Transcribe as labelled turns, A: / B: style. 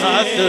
A: 100